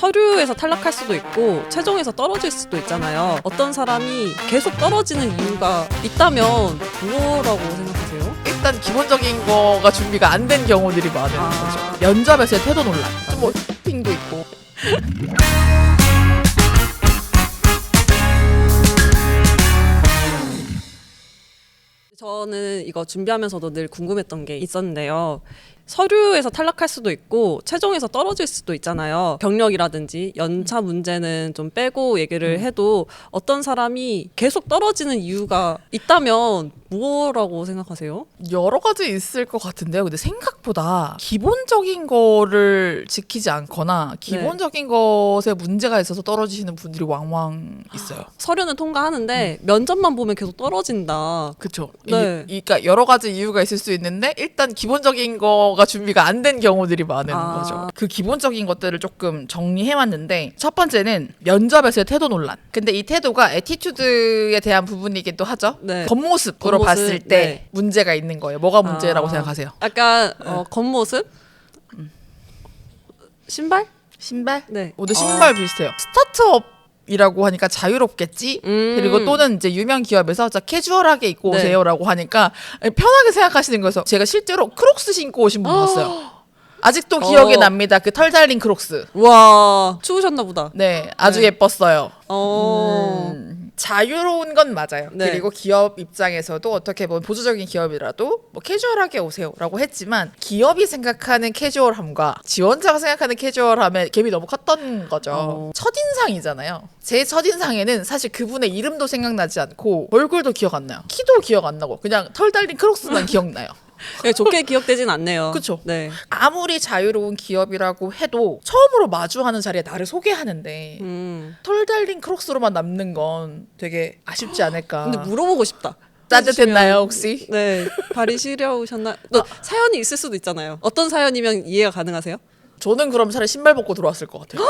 서류에서 탈락할 수도 있고 최종에서 떨어질 수도 있잖아요. 어떤 사람이 계속 떨어지는 이유가 있다면 뭐라고 생각하세요? 일단 기본적인 거가 준비가 안 된 경우들이 많은 거죠. 면접에서의 태도 논란, 뭐 핑도 있고. 저는 이거 준비하면서도 늘 궁금했던 게 있었는데요. 서류에서 탈락할 수도 있고 최종에서 떨어질 수도 있잖아요. 경력이라든지 연차 문제는 좀 빼고 얘기를 해도 어떤 사람이 계속 떨어지는 이유가 있다면 뭐라고 생각하세요? 여러 가지 있을 것 같은데요. 근데 생각보다 기본적인 거를 지키지 않거나 기본적인 것에 문제가 있어서 떨어지시는 분들이 왕왕 있어요. 서류는 통과하는데 면접만 보면 계속 떨어진다. 그쵸. 네. 그러니까 여러 가지 이유가 있을 수 있는데 일단 기본적인 거가 준비가 안 된 경우들이 많은 거죠. 그 기본적인 것들을 조금 정리해왔는데 첫 번째는 면접에서의 태도 논란. 근데 이 태도가 애티튜드에 대한 부분이기도 하죠. 네. 겉모습으로 봤을 때 문제가 있는 거예요. 뭐가 문제라고 생각하세요? 약간 겉모습? 신발? 신발? 네. 오늘 신발 비슷해요. 스타트업 이라고 하니까 자유롭겠지. 그리고 또는 이제 유명 기업에서 자 캐주얼하게 입고 오세요라고 하니까 편하게 생각하시는 거여서 제가 실제로 크록스 신고 오신 분 봤어요. 아직도 기억에 납니다. 그 털 달린 크록스. 와, 추우셨나 보다. 네, 아주 예뻤어요. 자유로운 건 맞아요. 네. 그리고 기업 입장에서도 어떻게 보면 보수적인 기업이라도 뭐 캐주얼하게 오세요라고 했지만 기업이 생각하는 캐주얼함과 지원자가 생각하는 캐주얼함의 갭이 너무 컸던 거죠. 첫인상이잖아요. 제 첫인상에는 사실 그분의 이름도 생각나지 않고 얼굴도 기억 안 나요. 키도 기억 안 나고 그냥 털 달린 크록스만 기억나요. 네, 좋게 기억되진 않네요. 그렇죠. 네. 아무리 자유로운 기업이라고 해도 처음으로 마주하는 자리에 나를 소개하는데 털 달린 크록스로만 남는 건 되게 아쉽지 않을까. 근데 물어보고 싶다. 따뜻했나요 혹시? 네. 발이 시려우셨나? 또 사연이 있을 수도 있잖아요. 어떤 사연이면 이해가 가능하세요? 저는 그럼 차라리 신발 벗고 들어왔을 것 같아요.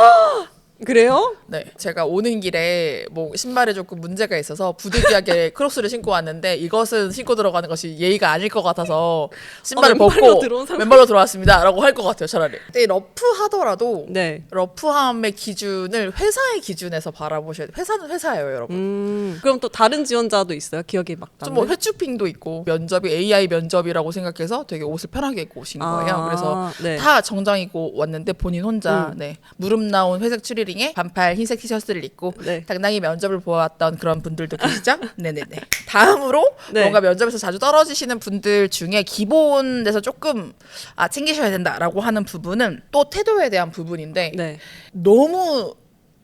그래요? 네, 제가 오는 길에 뭐 신발에 조금 문제가 있어서 부득이하게 크록스를 신고 왔는데 이것은 신고 들어가는 것이 예의가 아닐 것 같아서 신발을 벗고 맨발로 들어왔습니다라고 할 것 같아요, 차라리. 근데 러프하더라도 네. 러프함의 기준을 회사의 기준에서 바라보셔야 돼요. 회사는 회사예요, 여러분. 그럼 또 다른 지원자도 있어요? 기억이 막 나는? 좀 뭐 회추핑도 있고 면접이 AI 면접이라고 생각해서 되게 옷을 편하게 입고 오신 거예요. 그래서 네. 다 정장 입고 왔는데 본인 혼자 무릎 나온 회색 추리링에 반팔 흰색 티셔츠를 입고 당당히 면접을 보았던 그런 분들도 계시죠? 네네네. 다음으로 뭔가 면접에서 자주 떨어지시는 분들 중에 기본에서 조금 챙기셔야 된다라고 하는 부분은 또 태도에 대한 부분인데 너무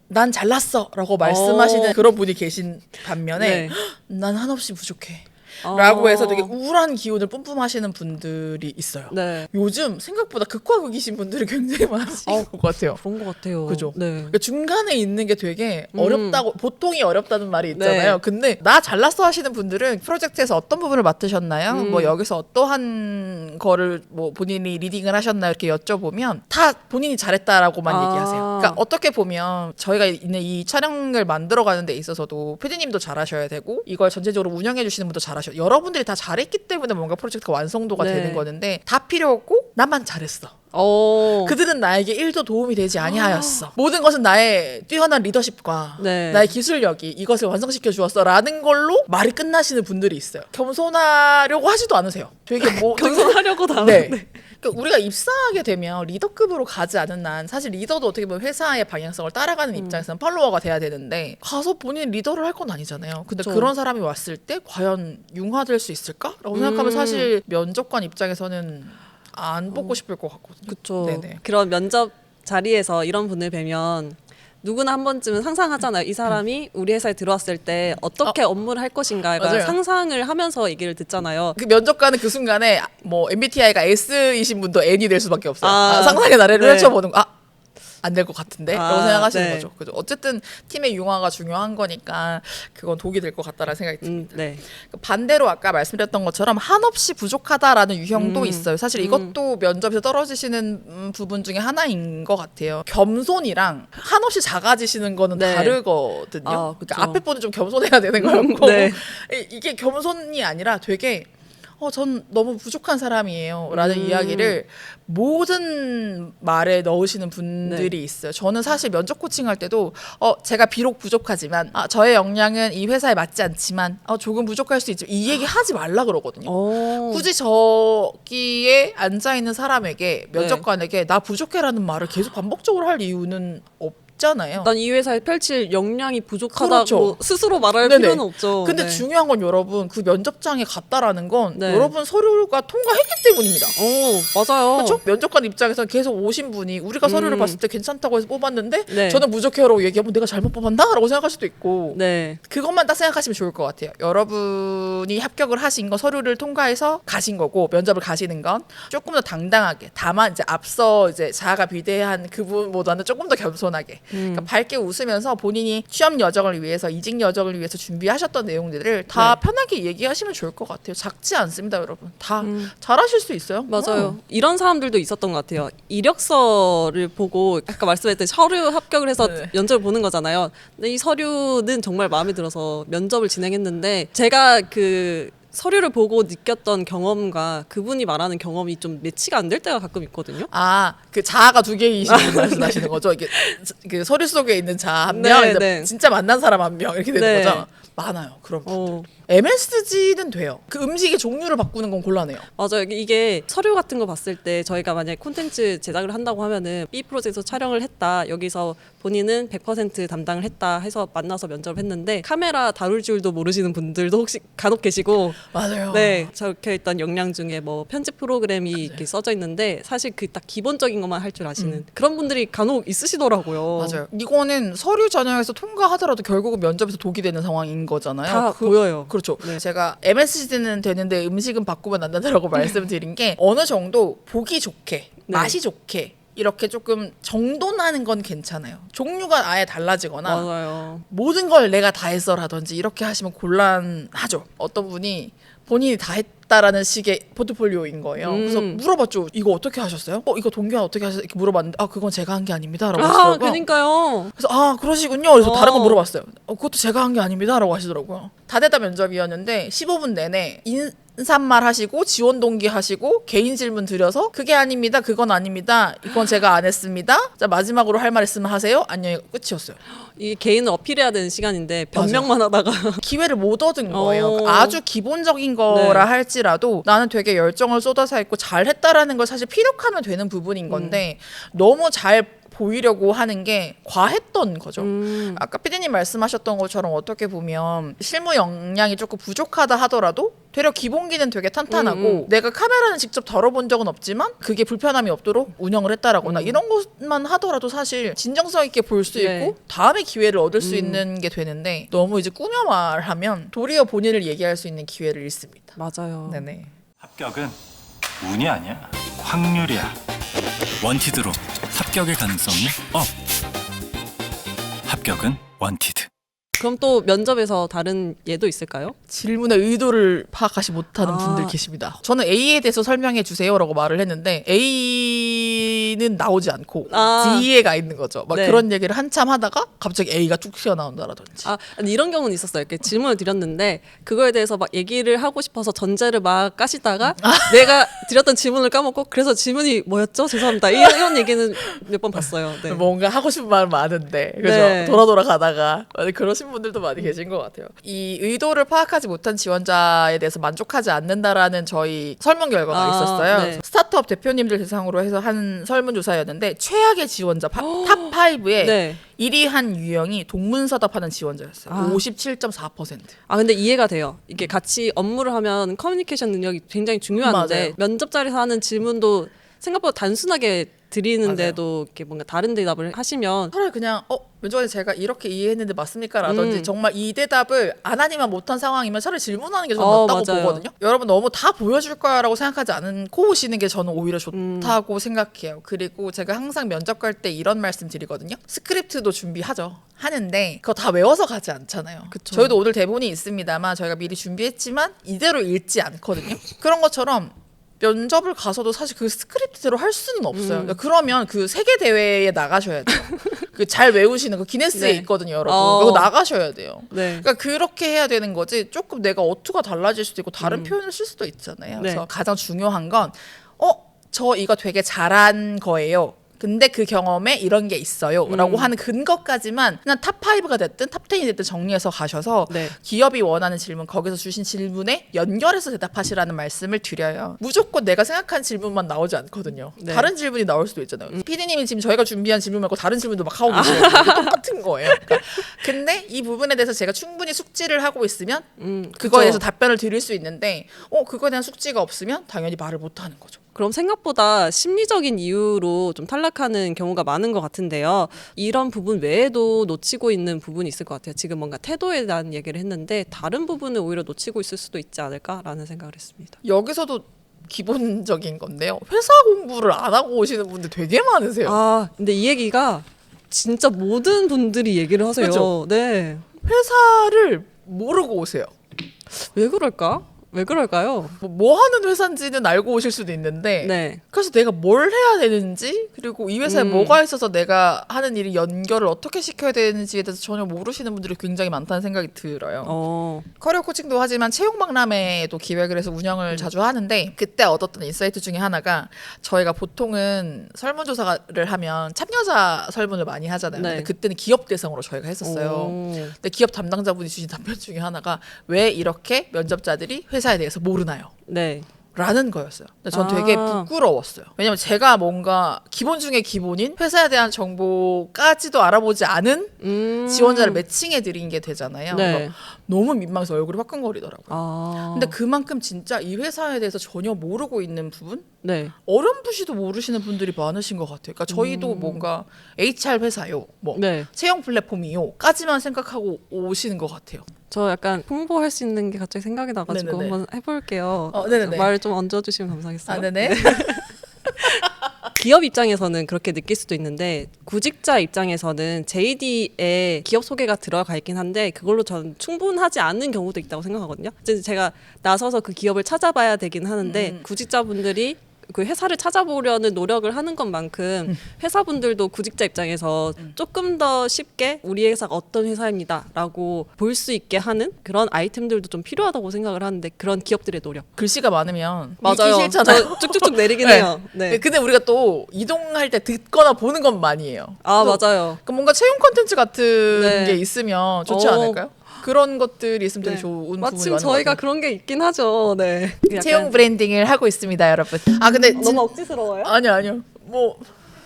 난 잘났어 라고 말씀하시는 그런 분이 계신 반면에 난 한없이 부족해 라고 해서 되게 우울한 기운을 뿜뿜하시는 분들이 있어요. 네. 요즘 생각보다 극과 극이신 분들이 굉장히 많으신 것 같아요. 그런 것 같아요. 그죠? 네. 그러니까 중간에 있는 게 되게 어렵다고, 보통이 어렵다는 말이 있잖아요. 근데 나 잘났어 하시는 분들은 프로젝트에서 어떤 부분을 맡으셨나요? 뭐 여기서 어떠한 거를 뭐 본인이 리딩을 하셨나요? 이렇게 여쭤보면 다 본인이 잘했다라고만 얘기하세요. 그러니까 어떻게 보면 저희가 있는 이 촬영을 만들어 가는 데 있어서도 PD님도 잘하셔야 되고 이걸 전체적으로 운영해 주시는 분도 잘하셔야 돼요. 여러분들이 다 잘했기 때문에 뭔가 프로젝트가 완성도가 되는 거는데 다 필요 없고 나만 잘했어. 그들은 나에게 1도 도움이 되지 아니하였어. 모든 것은 나의 뛰어난 리더십과 나의 기술력이 이것을 완성시켜 주었어 라는 걸로 말이 끝나시는 분들이 있어요. 겸손하려고 하지도 않으세요. 되게 뭐 겸손하려고도 안 하는데. 그러니까 우리가 입사하게 되면 리더급으로 가지 않은 한 사실 리더도 어떻게 보면 회사의 방향성을 따라가는 입장에서는 팔로워가 돼야 되는데 가서 본인 리더를 할 건 아니잖아요. 근데 그런 사람이 왔을 때 과연 융화될 수 있을까라고 생각하면 사실 면접관 입장에서는 안 뽑고 싶을 것 같거든요. 그렇죠. 그런 면접 자리에서 이런 분을 뵈면 누구나 한 번쯤은 상상하잖아요. 이 사람이 우리 회사에 들어왔을 때 어떻게 업무를 할 것인가 상상을 하면서 얘기를 듣잖아요. 그 면접관은 그 순간에 뭐 MBTI가 S이신 분도 N이 될 수밖에 없어요. 상상의 나래를 펼쳐보는 거. 안 될 것 같은데? 라고 생각하시는 거죠. 그죠? 어쨌든 팀의 융화가 중요한 거니까 그건 독이 될 것 같다라는 생각이 듭니다. 반대로 아까 말씀드렸던 것처럼 한없이 부족하다라는 유형도 있어요. 사실 이것도 면접에서 떨어지시는 부분 중에 하나인 것 같아요. 겸손이랑 한없이 작아지시는 거는 다르거든요. 그러니까 앞에 분은 좀 겸손해야 되는 거였고 이게 겸손이 아니라 되게 전 너무 부족한 사람이에요 라는 이야기를 모든 말에 넣으시는 분들이 있어요. 저는 사실 면접 코칭할 때도 제가 비록 부족하지만 저의 역량은 이 회사에 맞지 않지만 조금 부족할 수 있지만 이 얘기 하지 말라 그러거든요. 굳이 저기에 앉아있는 사람에게 면접관에게 나 부족해라는 말을 계속 반복적으로 할 이유는 없잖아요. 난 이 회사에 펼칠 역량이 부족하다고 그렇죠. 스스로 말할 네네. 필요는 없죠. 근데 네. 중요한 건 여러분 그 면접장에 갔다라는 건 네. 여러분 서류가 통과했기 때문입니다. 맞아요. 그렇죠? 면접관 입장에서 계속 오신 분이 우리가 서류를 봤을 때 괜찮다고 해서 뽑았는데 네. 저는 부족해라고 얘기하면 내가 잘못 뽑았나? 라고 생각할 수도 있고 네. 그것만 딱 생각하시면 좋을 것 같아요. 여러분이 합격을 하신 거 서류를 통과해서 가신 거고 면접을 가시는 건 조금 더 당당하게 다만 이제 앞서 이제 자아가 비대한 그분보다는 조금 더 겸손하게 그러니까 밝게 웃으면서 본인이 취업 여정을 위해서 이직 여정을 위해서 준비하셨던 내용들을 다 편하게 얘기하시면 좋을 것 같아요. 작지 않습니다, 여러분. 다 잘하실 수 있어요. 맞아요. 이런 사람들도 있었던 것 같아요. 이력서를 보고 아까 말씀했던 서류 합격을 해서 네. 면접을 보는 거잖아요. 근데 이 서류는 정말 마음에 들어서 면접을 진행했는데 제가 그 서류를 보고 느꼈던 경험과 그분이 말하는 경험이 좀 매치가 안 될 때가 가끔 있거든요. 그 자아가 두 개이시는 분 말씀하시는 거죠? 이게 그 서류 속에 있는 자아 한 명, 네, 이제 네. 진짜 만난 사람 한 명 이렇게 되는 네. 거죠? 많아요. 그런 분들. MSG는 돼요. 그 음식의 종류를 바꾸는 건 곤란해요. 맞아요. 이게 서류 같은 거 봤을 때 저희가 만약에 콘텐츠 제작을 한다고 하면은 B 프로젝트에서 촬영을 했다. 여기서 본인은 100% 담당을 했다 해서 만나서 면접을 했는데 카메라 다룰 줄도 모르시는 분들도 혹시 간혹 계시고 맞아요. 네, 적혀있던 역량 중에 뭐 편집 프로그램이 이렇게 써져 있는데 사실 그 딱 기본적인 것만 할 줄 아시는 그런 분들이 간혹 있으시더라고요. 맞아요. 이거는 서류 전형에서 통과하더라도 결국은 면접에서 독이 되는 상황인 거잖아요. 다 보여요. 그렇죠. 네. 제가 MSG는 되는데 음식은 바꾸면 안 된다고 말씀드린 게 어느 정도 보기 좋게, 맛이 좋게 이렇게 조금 정돈하는 건 괜찮아요. 종류가 아예 달라지거나 맞아요. 모든 걸 내가 다 했어라든지 이렇게 하시면 곤란하죠. 어떤 분이 본인이 다 했다라는 식의 포트폴리오인 거예요. 그래서 물어봤죠. 이거 어떻게 하셨어요? 이거 동기화 어떻게 하셨어요? 이렇게 물어봤는데 그건 제가 한 게 아닙니다. 라고 하시더라고요. 그러니까요. 그래서 그러시군요. 그래서 다른 거 물어봤어요. 그것도 제가 한 게 아닙니다. 라고 하시더라고요. 다대다 면접이었는데 15분 내내 인사말 하시고 지원 동기 하시고 개인 질문 드려서 그게 아닙니다. 그건 아닙니다. 이건 제가 안 했습니다. 자 마지막으로 할 말 있으면 하세요. 안녕히 끝이었어요. 이게 개인을 어필해야 되는 시간인데 변명만 하다가 기회를 못 얻은 거예요. 어. 아주 기본적인 거라 네. 할지라도 나는 되게 열정을 쏟아서 했고 잘했다라는 걸 사실 피력하면 되는 부분인 건데 너무 잘 보이려고 하는 게 과했던 거죠. 아까 피디님 말씀하셨던 것처럼 어떻게 보면 실무 역량이 조금 부족하다 하더라도 되려 기본기는 되게 탄탄하고 내가 카메라는 직접 다뤄본 적은 없지만 그게 불편함이 없도록 운영을 했다라거나 이런 것만 하더라도 사실 진정성 있게 볼 수 네. 있고 다음에 기회를 얻을 수 있는 게 되는데 너무 이제 꾸며 말하면 도리어 본인을 얘기할 수 있는 기회를 잃습니다. 맞아요. 네네. 합격은 운이 아니야. 확률이야. 원티드로 합격의 가능성이 업. 합격은 원티드. 그럼 또 면접에서 다른 예도 있을까요? 질문의 의도를 파악하지 못하는 분들 계십니다. 저는 A에 대해서 설명해 주세요라고 말을 했는데 A는 나오지 않고 D에 가 있는 거죠. 막 네. 그런 얘기를 한참 하다가 갑자기 A가 쭉 튀어나온다라든지. 아니, 이런 경우는 있었어요. 이렇게 질문을 드렸는데 그거에 대해서 막 얘기를 하고 싶어서 전제를 막 까시다가 내가 드렸던 질문을 까먹고 그래서 질문이 뭐였죠? 죄송합니다. 이런 얘기는 몇 번 봤어요. 네. 뭔가 하고 싶은 말 많은데 그죠? 네. 돌아 가다가 그러신 분들도 많이 계신 것 같아요. 이 의도를 파악하지 못한 지원자에 대해서 만족하지 않는다라는 저희 설문 결과가 있었어요. 네. 스타트업 대표님들 대상으로 해서 한 설문조사였는데 최악의 지원자 탑 5에 네. 1위 한 유형이 동문서답하는 지원자였어요. 아. 57.4%. 근데 이해가 돼요. 이게 같이 업무를 하면 커뮤니케이션 능력이 굉장히 중요한데 맞아요. 면접 자리에서 하는 질문도 생각보다 단순하게 드리는데도 이렇게 뭔가 다른 대답을 하시면 차라리 그냥 면접관에 제가 이렇게 이해했는데 맞습니까? 라든지 정말 이 대답을 안 하니만 못한 상황이면 차라리 질문하는 게 저는 맞다고 맞아요. 보거든요. 여러분 너무 다 보여줄 거야 라고 생각하지 않고 오시는 게 저는 오히려 좋다고 생각해요. 그리고 제가 항상 면접 갈 때 이런 말씀 드리거든요. 스크립트도 준비하죠. 하는데 그거 다 외워서 가지 않잖아요. 그쵸. 저희도 오늘 대본이 있습니다만 저희가 미리 준비했지만 이대로 읽지 않거든요. 그런 것처럼 면접을 가서도 사실 그 스크립트대로 할 수는 없어요. 그러니까 그러면 그 세계 대회에 나가셔야 돼요. 그 잘 외우시는 그 기네스에 네. 있거든요, 여러분. 그거 나가셔야 돼요. 네. 그러니까 그렇게 해야 되는 거지. 조금 내가 어투가 달라질 수도 있고 다른 표현을 쓸 수도 있잖아요. 네. 그래서 가장 중요한 건 저 이거 되게 잘한 거예요. 근데 그 경험에 이런 게 있어요 라고 하는 근거까지만 그냥 탑5가 됐든 탑10이 됐든 정리해서 가셔서 네. 기업이 원하는 질문, 거기서 주신 질문에 연결해서 대답하시라는 말씀을 드려요. 무조건 내가 생각한 질문만 나오지 않거든요. 네. 다른 질문이 나올 수도 있잖아요. PD님이 지금 저희가 준비한 질문 말고 다른 질문도 막 하고 계세요. 똑같은 거예요. 그러니까 근데 이 부분에 대해서 제가 충분히 숙지를 하고 있으면 그거에 대해서 답변을 드릴 수 있는데 그거에 대한 숙지가 없으면 당연히 말을 못 하는 거죠. 그럼 생각보다 심리적인 이유로 좀 탈락하는 경우가 많은 것 같은데요. 이런 부분 외에도 놓치고 있는 부분이 있을 것 같아요. 지금 뭔가 태도에 대한 얘기를 했는데 다른 부분을 오히려 놓치고 있을 수도 있지 않을까라는 생각을 했습니다. 여기서도 기본적인 건데요. 회사 공부를 안 하고 오시는 분들 되게 많으세요. 근데 이 얘기가 진짜 모든 분들이 얘기를 하세요. 그죠? 네. 회사를 모르고 오세요. 왜 그럴까? 왜 그럴까요? 뭐 하는 회사인지는 알고 오실 수도 있는데 네. 그래서 내가 뭘 해야 되는지 그리고 이 회사에 뭐가 있어서 내가 하는 일이 연결을 어떻게 시켜야 되는지에 대해서 전혀 모르시는 분들이 굉장히 많다는 생각이 들어요. 커리어 코칭도 하지만 채용 박람회도 기획을 해서 운영을 자주 하는데 그때 얻었던 인사이트 중에 하나가 저희가 보통은 설문조사를 하면 참여자 설문을 많이 하잖아요. 네. 근데 그때는 기업 대상으로 저희가 했었어요. 근데 기업 담당자분이 주신 답변 중에 하나가 왜 이렇게 면접자들이 회사에 대해서 모르나요? 네. 라는 거였어요. 근데 전 되게 부끄러웠어요. 왜냐면 제가 뭔가 기본 중에 기본인 회사에 대한 정보까지도 알아보지 않은 지원자를 매칭해 드린 게 되잖아요. 네. 그래서 너무 민망해서 얼굴이 화끈거리더라고요. 근데 그만큼 진짜 이 회사에 대해서 전혀 모르고 있는 부분? 네. 어렴풋이도 모르시는 분들이 많으신 것 같아요. 그러니까 저희도 뭔가 HR 회사요, 뭐 네. 채용 플랫폼이요까지만 생각하고 오시는 것 같아요. 저 약간 홍보할 수 있는 게 갑자기 생각이 나가지고 네네네. 한번 해볼게요. 네네네. 말 좀 얹어주시면 감사하겠어요. 네네. 기업 입장에서는 그렇게 느낄 수도 있는데 구직자 입장에서는 JD에 기업 소개가 들어가 있긴 한데 그걸로 전 충분하지 않은 경우도 있다고 생각하거든요. 이제 제가 나서서 그 기업을 찾아봐야 되긴 하는데 구직자분들이 그 회사를 찾아보려는 노력을 하는 것만큼 회사분들도 구직자 입장에서 조금 더 쉽게 우리 회사가 어떤 회사입니다라고 볼 수 있게 하는 그런 아이템들도 좀 필요하다고 생각을 하는데 그런 기업들의 노력. 글씨가 많으면 맞아요. 읽기 싫잖아요. 저 쭉쭉쭉 내리긴 네. 해요. 네. 근데 우리가 또 이동할 때 듣거나 보는 건 많이 해요. 맞아요. 그러니까 뭔가 채용 콘텐츠 같은 네. 게 있으면 좋지 어. 않을까요? 그런 것들이 있으면 되게 네. 좋은 부분이 마침 많은 저희가 것 같아요. 그런 게 있긴 하죠. 네. 채용 브랜딩을 하고 있습니다, 여러분. 근데 너무 억지스러워요? 아니요. 뭐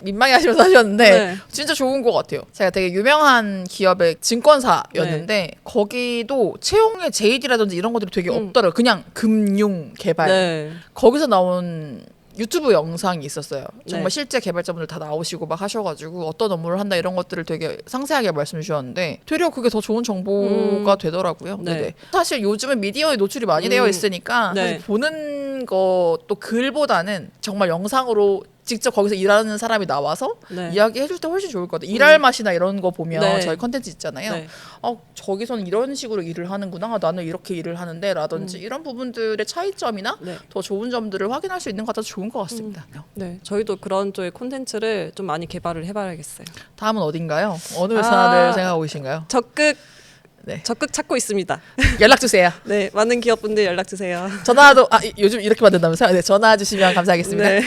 민망해 하시면서 하셨는데 네. 진짜 좋은 것 같아요. 제가 되게 유명한 기업의 증권사였는데 거기도 채용의 JD라든지 이런 것들이 되게 없더라고요. 그냥 금융 개발. 네. 거기서 나온 유튜브 영상이 있었어요. 정말 네. 실제 개발자분들 다 나오시고 막 하셔가지고 어떤 업무를 한다 이런 것들을 되게 상세하게 말씀 주셨는데 되려 그게 더 좋은 정보가 되더라고요. 네. 네네. 사실 요즘은 미디어에 노출이 많이 되어 있으니까 네. 사실 보는 것도 글보다는 정말 영상으로 직접 거기서 일하는 사람이 나와서 네. 이야기해줄 때 훨씬 좋을 것 같아요. 일할 맛이나 이런 거 보면 네. 저희 컨텐츠 있잖아요. 네. 저기서는 이런 식으로 일을 하는구나. 나는 이렇게 일을 하는데 라든지 이런 부분들의 차이점이나 네. 더 좋은 점들을 확인할 수 있는 것 같아서 좋은 것 같습니다. 네. 저희도 그런 쪽의 콘텐츠를 좀 많이 개발을 해봐야겠어요. 다음은 어딘가요? 어느 회사를 생각하고 계신가요? 적극 네. 찾고 있습니다. 연락 주세요. 네. 많은 기업분들 연락 주세요. 전화도 요즘 이렇게 만든다면서요? 네, 전화 주시면 감사하겠습니다. 네.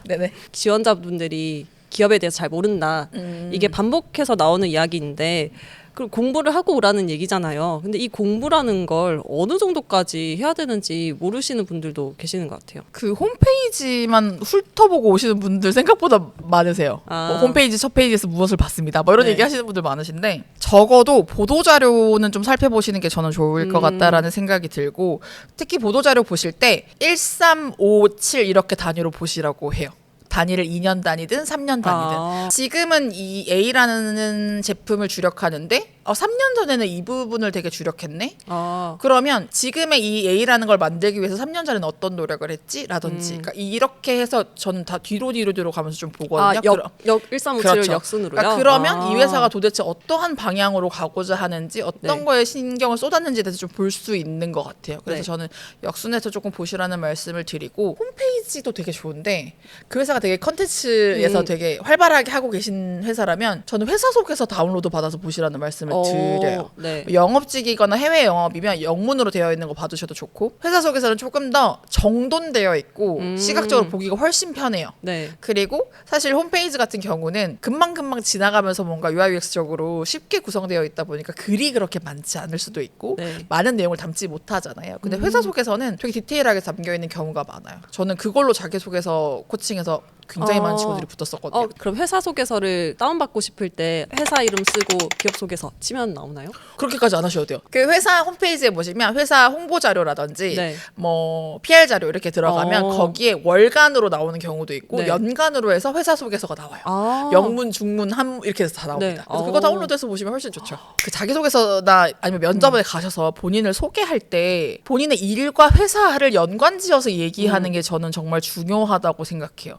네네. 지원자분들이 기업에 대해서 잘 모른다. 이게 반복해서 나오는 이야기인데 그 공부를 하고 오라는 얘기잖아요. 근데 이 공부라는 걸 어느 정도까지 해야 되는지 모르시는 분들도 계시는 것 같아요. 그 홈페이지만 훑어보고 오시는 분들 생각보다 많으세요. 뭐 홈페이지 첫 페이지에서 무엇을 봤습니다. 뭐 이런 네. 얘기 하시는 분들 많으신데 적어도 보도자료는 좀 살펴보시는 게 저는 좋을 것 같다라는 생각이 들고 특히 보도자료 보실 때 1357 이렇게 단위로 보시라고 해요. 단위를 2년 단위든 3년 단위든. 지금은 이 A라는 제품을 주력하는데 3년 전에는 이 부분을 되게 주력했네. 아, 그러면 지금의 이 A라는 걸 만들기 위해서 3년 전에는 어떤 노력을 했지? 라든지 그러니까 이렇게 해서 저는 다 뒤로 가면서 좀 보거든요. 역 1357을 그렇죠. 역순으로요. 그러니까 그러면 이 회사가 도대체 어떠한 방향으로 가고자 하는지 어떤 네. 거에 신경을 쏟았는지에 대해서 좀 볼 수 있는 것 같아요. 그래서 네. 저는 역순에서 조금 보시라는 말씀을 드리고 홈페이지도 되게 좋은데 그 회사가 되게 컨텐츠에서 되게 활발하게 하고 계신 회사라면 저는 회사 속에서 다운로드 받아서 보시라는 말씀을 드려요. 네. 영업직이거나 해외 영업이면 영문으로 되어 있는 거 봐두셔도 좋고 회사 속에서는 조금 더 정돈되어 있고 시각적으로 보기가 훨씬 편해요. 네. 그리고 사실 홈페이지 같은 경우는 금방금방 지나가면서 뭔가 UI UX적으로 쉽게 구성되어 있다 보니까 글이 그렇게 많지 않을 수도 있고 네. 많은 내용을 담지 못하잖아요. 근데 회사 속에서는 되게 디테일하게 담겨 있는 경우가 많아요. 저는 그걸로 자기소개서 코칭에서 굉장히 많은 친구들이 붙었었거든요. 그럼 회사 소개서를 다운받고 싶을 때 회사 이름 쓰고 기업 소개서 치면 나오나요? 그렇게까지 안 하셔도 돼요. 그 회사 홈페이지에 보시면 회사 홍보 자료라든지 네. 뭐 PR 자료 이렇게 들어가면 거기에 월간으로 나오는 경우도 있고 네. 연간으로 해서 회사 소개서가 나와요. 아. 영문, 중문, 한 이렇게 해서 다 나옵니다. 네. 그래서 그거 다운로드해서 보시면 훨씬 좋죠. 그 자기소개서나 아니면 면접에 가셔서 본인을 소개할 때 본인의 일과 회사를 연관지어서 얘기하는 게 저는 정말 중요하다고 생각해요.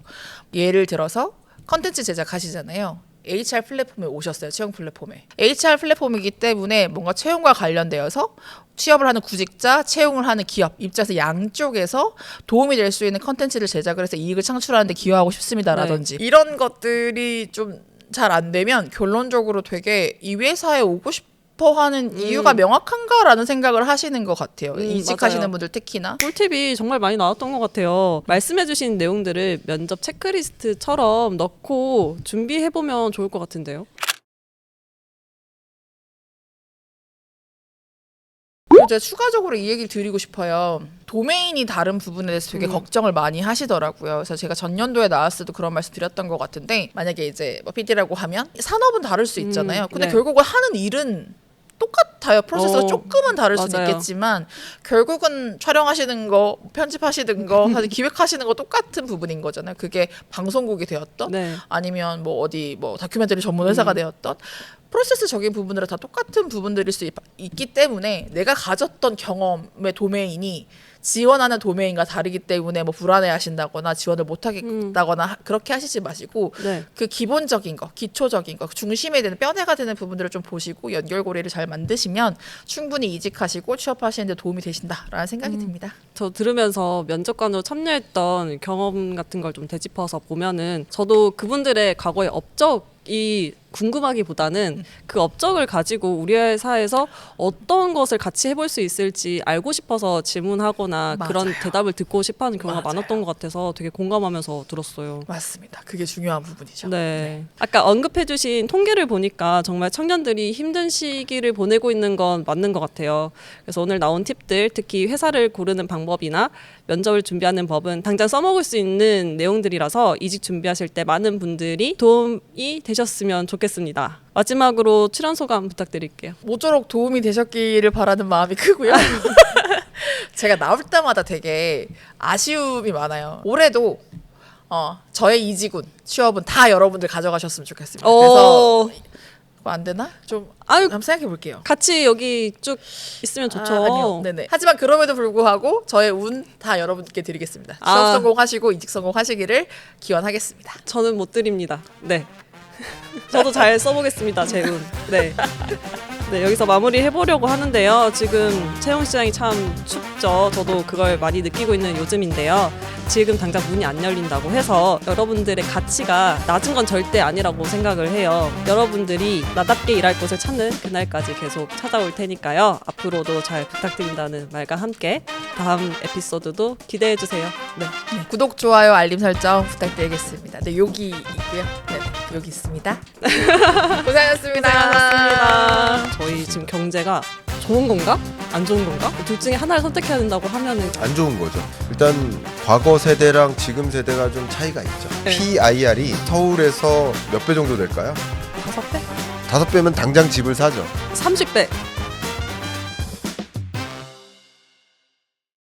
예를 들어서 컨텐츠 제작하시잖아요. HR 플랫폼에 오셨어요. 채용 플랫폼에. HR 플랫폼이기 때문에 뭔가 채용과 관련되어서 취업을 하는 구직자, 채용을 하는 기업 입장에서 양쪽에서 도움이 될 수 있는 컨텐츠를 제작을 해서 이익을 창출하는 데 기여하고 싶습니다라든지 이런 것들이 좀 잘 안 되면 결론적으로 되게 이 회사에 오고 싶어 하는 이유가 명확한가라는 생각을 하시는 것 같아요. 이직하시는 맞아요. 분들 특히나. 꿀팁이 정말 많이 나왔던 것 같아요. 말씀해주신 내용들을 면접 체크리스트처럼 넣고 준비해보면 좋을 것 같은데요. 그리고 제가 추가적으로 이 얘기를 드리고 싶어요. 도메인이 다른 부분에 대해서 되게 걱정을 많이 하시더라고요. 그래서 제가 전년도에 나왔을 때도 그런 말씀 드렸던 것 같은데 만약에 이제 뭐 PD라고 하면 산업은 다를 수 있잖아요. 근데 네. 결국은 하는 일은 똑같아요. 프로세스가 조금은 다를 수는 맞아요. 있겠지만 결국은 촬영하시는 거, 편집하시는 거, 사실 기획하시는 거 똑같은 부분인 거잖아요. 그게 방송국이 되었던 네. 아니면 뭐 어디 뭐 다큐멘터리 전문 회사가 되었던 프로세스적인 부분들은 다 똑같은 부분들일 수 있기 때문에 내가 가졌던 경험의 도메인이 지원하는 도메인과 다르기 때문에 뭐 불안해하신다거나 지원을 못하겠다거나 그렇게 하시지 마시고 네. 그 기본적인 거, 기초적인 거, 중심에 되는 뼈대가 되는 부분들을 좀 보시고 연결고리를 잘 만드시면 충분히 이직하시고 취업하시는 데 도움이 되신다라는 생각이 듭니다. 저 들으면서 면접관으로 참여했던 경험 같은 걸 좀 되짚어서 보면은 저도 그분들의 과거의 업적이 궁금하기보다는 그 업적을 가지고 우리 회사에서 어떤 것을 같이 해볼 수 있을지 알고 싶어서 질문하거나 그런 맞아요. 대답을 듣고 싶어하는 경우가 맞아요. 많았던 것 같아서 되게 공감하면서 들었어요. 맞습니다. 그게 중요한 부분이죠. 네. 아까 언급해주신 통계를 보니까 정말 청년들이 힘든 시기를 보내고 있는 건 맞는 것 같아요. 그래서 오늘 나온 팁들, 특히 회사를 고르는 방법이나 면접을 준비하는 법은 당장 써먹을 수 있는 내용들이라서 이직 준비하실 때 많은 분들이 도움이 되셨으면 좋겠습니다. 마지막으로 출연 소감 부탁드릴게요. 모쪼록 도움이 되셨기를 바라는 마음이 크고요. 제가 나올 때마다 되게 아쉬움이 많아요. 올해도 저의 이직운, 취업은 다 여러분들 가져가셨으면 좋겠습니다. 그래서 뭐 안 되나? 좀 아유, 한번 생각해 볼게요. 같이 여기 쭉 있으면 좋죠. 아니요. 네네. 하지만 그럼에도 불구하고 저의 운 다 여러분께 드리겠습니다. 취업 아. 성공하시고 이직 성공하시기를 기원하겠습니다. 저는 못 드립니다. 네. 저도 잘 써보겠습니다. 제 운. 네. 네, 여기서 마무리 해보려고 하는데요. 지금 채용 시장이 참 춥죠. 저도 그걸 많이 느끼고 있는 요즘인데요. 지금 당장 문이 안 열린다고 해서 여러분들의 가치가 낮은 건 절대 아니라고 생각을 해요. 여러분들이 나답게 일할 곳을 찾는 그날까지 계속 찾아올 테니까요. 앞으로도 잘 부탁드린다는 말과 함께 다음 에피소드도 기대해 주세요. 네. 구독, 좋아요, 알림 설정 부탁드리겠습니다. 네, 여기 있고요. 네, 여기 있습니다. 고생하셨습니다. 고생하셨습니다. 저희 지금 경제가 좋은 건가? 안 좋은 건가? 둘 중에 하나를 선택해야 된다고 하면은 안 좋은 거죠. 일단 과거 세대랑 지금 세대가 좀 차이가 있죠. 네. PIR이 서울에서 몇 배 정도 될까요? 5배? 5배면 당장 집을 사죠. 30배.